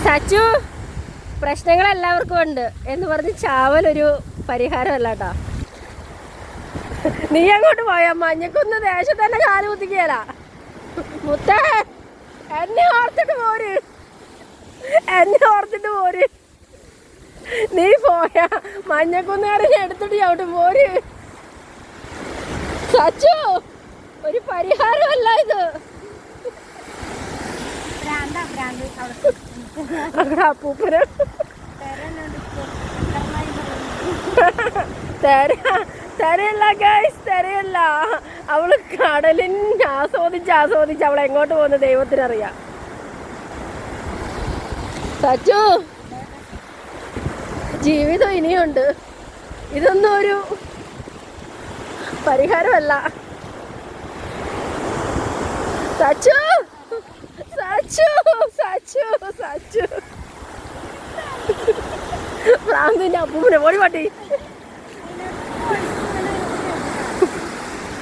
സച്ചു, പ്രശ്നങ്ങൾ എല്ലാവർക്കും ഉണ്ട് എന്ന് പറഞ്ഞ് ചാവലൊരു പരിഹാരമല്ല കേട്ടോ. നീ അങ്ങോട്ട് പോയാ മഞ്ഞക്കൊന്ന് ദേശത്ത് തന്നെ കാല് കുത്തിക്കല. മുത്തേ, എന്നെ ഓർത്തിട്ട് പോര്, എന്നെ ഓർത്തിട്ട് പോര്. നീ പോയാ മഞ്ഞക്കുന്നുകാരൻ എടുത്തിട്ട് ചവിട്ട് പോര്. സച്ചു, ഒരു പരിഹാരമല്ല ഇത്. അവിടെ അപ്പൂപ്പന് തെരയല്ല ഗൈസ്, തെരയല്ല. അവള് കടലിന് ആസ്വദിച്ച് അവൾ എങ്ങോട്ട് പോകുന്ന ദൈവത്തിനറിയാം. സച്ചു, ജീവിതം ഇനിയുണ്ട്. ഇതൊന്നും ഒരു പരിഹാരമല്ല. സച്ചു, സച്ചു, സച്ചു, സച്ചു, പ്രാന്തിന്റെ അപ്പൂപ്പനെ ഓടി പാട്ടി.